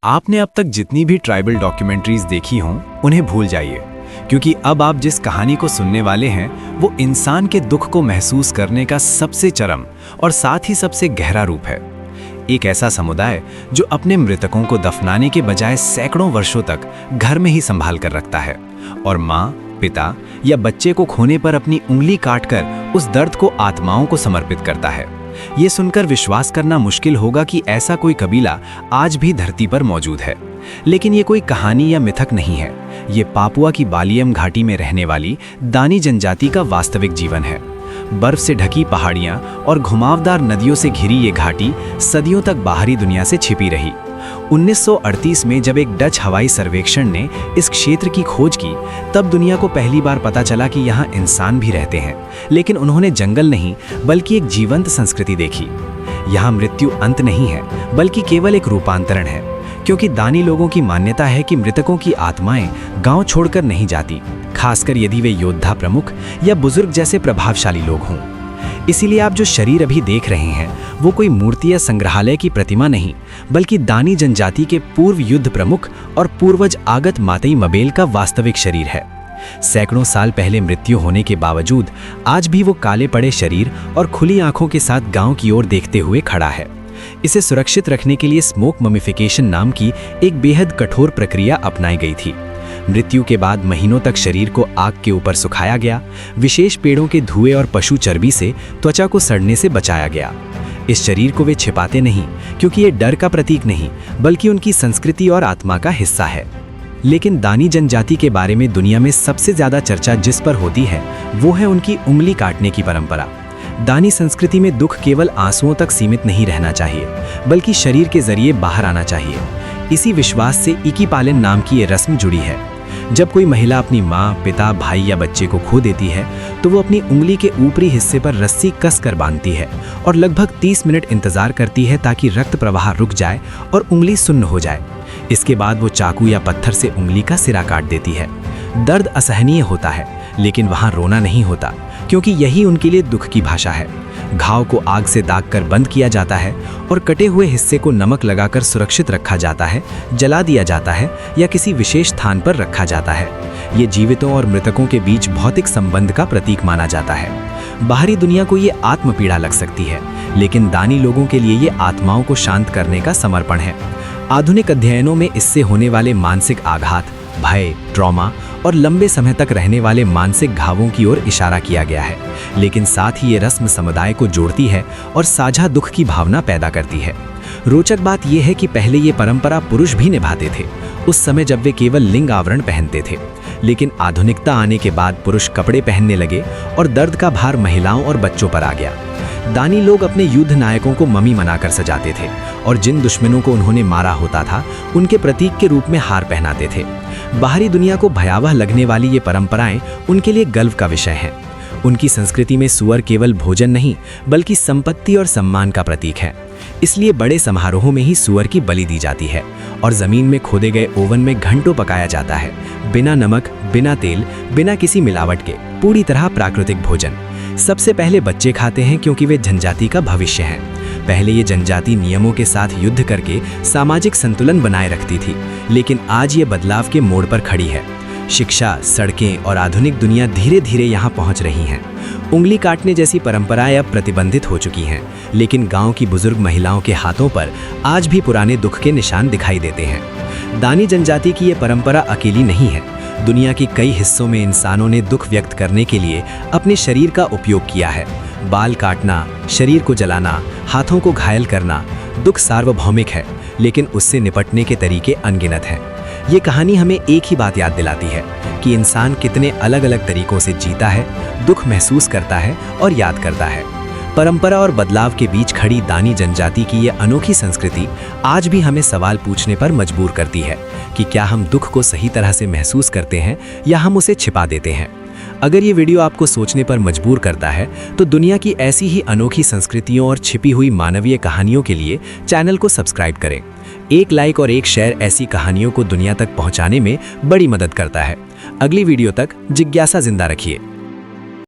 आपने अब तक जितनी भी ट्राइबल डॉक्यूमेंट्रीज देखी हों उन्हें भूल जाइए, क्योंकि अब आप जिस कहानी को सुनने वाले हैं वो इंसान के दुख को महसूस करने का सबसे चरम और साथ ही सबसे गहरा रूप है। एक ऐसा समुदाय जो अपने मृतकों को दफनाने के बजाय सैकड़ों वर्षों तक घर में ही संभाल कर रखता है और माँ, पिता या बच्चे को खोने पर अपनी उंगली काटकर उस दर्द को आत्माओं को समर्पित करता है। ये सुनकर विश्वास करना मुश्किल होगा कि ऐसा कोई कबीला आज भी धरती पर मौजूद है। लेकिन ये कोई कहानी या मिथक नहीं है, ये पापुआ की बालियम घाटी में रहने वाली दानी जनजाति का वास्तविक जीवन है। बर्फ से ढकी पहाड़ियां और घुमावदार नदियों से घिरी ये घाटी सदियों तक बाहरी दुनिया से छिपी रही। 1938 में जब एक डच हवाई सर्वेक्षण ने इस क्षेत्र की खोज की, तब दुनिया को पहली बार पता चला कि यहाँ इंसान भी रहते हैं। लेकिन उन्होंने जंगल नहीं बल्कि एक जीवंत संस्कृति देखी। यहाँ मृत्यु अंत नहीं है बल्कि केवल एक रूपांतरण है, क्योंकि दानी लोगों की मान्यता है कि मृतकों की आत्माएं गांव छोड़कर नहीं जाती, खासकर यदि वे योद्धा, प्रमुख या बुजुर्ग जैसे प्रभावशाली लोग हों। इसीलिए आप जो शरीर अभी देख रहे हैं वो कोई मूर्ति या संग्रहालय की प्रतिमा नहीं, बल्कि दानी जनजाति के पूर्व युद्ध प्रमुख और पूर्वज आगत मातेई मबेल का वास्तविक शरीर है। सैकड़ों साल पहले मृत्यु होने के बावजूद आज भी वो काले पड़े शरीर और खुली आंखों के साथ गांव की ओर देखते हुए खड़ा है। इसे सुरक्षित रखने के लिए स्मोक ममिफिकेशन नाम की एक बेहद कठोर प्रक्रिया अपनाई गई थी। मृत्यु के बाद महीनों तक शरीर को आग के ऊपर सुखाया गया, विशेष पेड़ों के धुएं और पशु चर्बी से त्वचा को सड़ने से बचाया गया। इस शरीर को वे छिपाते नहीं, क्योंकि ये डर का प्रतीक नहीं बल्कि उनकी संस्कृति और आत्मा का हिस्सा है। लेकिन दानी जनजाति के बारे में दुनिया में सबसे ज्यादा चर्चा जिस पर होती है वो है उनकी उंगली काटने की परंपरा। दानी संस्कृति में दुख केवल आंसुओं तक सीमित नहीं रहना चाहिए, बल्कि शरीर के जरिए बाहर आना चाहिए। इसी विश्वास से इकी पालन नाम की ये रस्म जुड़ी है। जब कोई महिला अपनी माँ, पिता, भाई या बच्चे को खो देती है तो वो अपनी उंगली के ऊपरी हिस्से पर रस्सी कसकर बांधती है और लगभग 30 मिनट इंतजार करती है ताकि रक्त प्रवाह रुक जाए और उंगली सुन्न हो जाए। इसके बाद वो चाकू या पत्थर से उंगली का सिरा काट देती है। दर्द असहनीय होता है, लेकिन वहाँ रोना नहीं होता, क्योंकि यही उनके लिए दुख की भाषा है। घाव को आग से दागकर बंद किया जाता है और कटे हुए हिस्से को नमक लगाकर सुरक्षित रखा जाता है, जला दिया जाता है या किसी विशेष स्थान पर रखा जाता है। ये जीवितों और मृतकों के बीच भौतिक संबंध का प्रतीक माना जाता है। बाहरी दुनिया को ये आत्मपीड़ा लग सकती है, लेकिन दानी लोगों के लिए ये आत्माओं को शांत करने का समर्पण है। आधुनिक अध्ययनों में इससे होने वाले मानसिक आघात, भय, ट्रॉमा और लंबे समय तक रहने वाले मानसिक घावों की ओर इशारा किया गया है। लेकिन साथ ही ये रस्म समुदाय को जोड़ती है और साझा दुख की भावना पैदा करती है। रोचक बात यह है कि पहले ये परंपरा पुरुष भी निभाते थे, उस समय जब वे केवल लिंग आवरण पहनते थे। लेकिन आधुनिकता आने के बाद पुरुष कपड़े पहनने लगे और दर्द का भार महिलाओं और बच्चों पर आ गया। दानी लोग अपने युद्ध नायकों को मम्मी बनाकर सजाते थे और जिन दुश्मनों को उन्होंने मारा होता था उनके प्रतीक के रूप में हार पहनाते थे। बाहरी दुनिया को भयावह लगने वाली ये परंपराएं उनके लिए गर्व का विषय हैं। उनकी संस्कृति में सुअर केवल भोजन नहीं बल्कि संपत्ति और सम्मान का प्रतीक है। इसलिए बड़े समारोहों में ही सुअर की बलि दी जाती है और जमीन में खोदे गए ओवन में घंटों पकाया जाता है, बिना नमक, बिना तेल, बिना किसी मिलावट के, पूरी तरह प्राकृतिक भोजन। सबसे पहले बच्चे खाते हैं क्योंकि वे जनजाति का भविष्य हैं। पहले ये जनजाति नियमों के साथ युद्ध करके सामाजिक संतुलन बनाए रखती थी, लेकिन आज ये बदलाव के मोड़ पर खड़ी है। शिक्षा, सड़कें और आधुनिक दुनिया धीरे धीरे यहाँ पहुँच रही हैं। उंगली काटने जैसी परंपराएं अब प्रतिबंधित हो चुकी हैं, लेकिन गांव की बुजुर्ग महिलाओं के हाथों पर आज भी पुराने दुख के निशान दिखाई देते हैं। दानी जनजाति की ये परंपरा अकेली नहीं है। दुनिया के कई हिस्सों में इंसानों ने दुख व्यक्त करने के लिए अपने शरीर का उपयोग किया है। बाल काटना, शरीर को जलाना, हाथों को घायल करना, दुख सार्वभौमिक है, लेकिन उससे निपटने के तरीके अनगिनत हैं। ये कहानी हमें एक ही बात याद दिलाती है कि इंसान कितने अलग अलग तरीकों से जीता है, दुख महसूस करता है और याद करता है। परंपरा और बदलाव के बीच खड़ी दानी जनजाति की ये अनोखी संस्कृति आज भी हमें सवाल पूछने पर मजबूर करती है कि क्या हम दुख को सही तरह से महसूस करते हैं या हम उसे छिपा देते हैं। अगर ये वीडियो आपको सोचने पर मजबूर करता है तो दुनिया की ऐसी ही अनोखी संस्कृतियों और छिपी हुई मानवीय कहानियों के लिए चैनल को सब्सक्राइब करें। एक लाइक और एक शेयर ऐसी कहानियों को दुनिया तक पहुंचाने में बड़ी मदद करता है। अगली वीडियो तक जिज्ञासा जिंदा रखिए।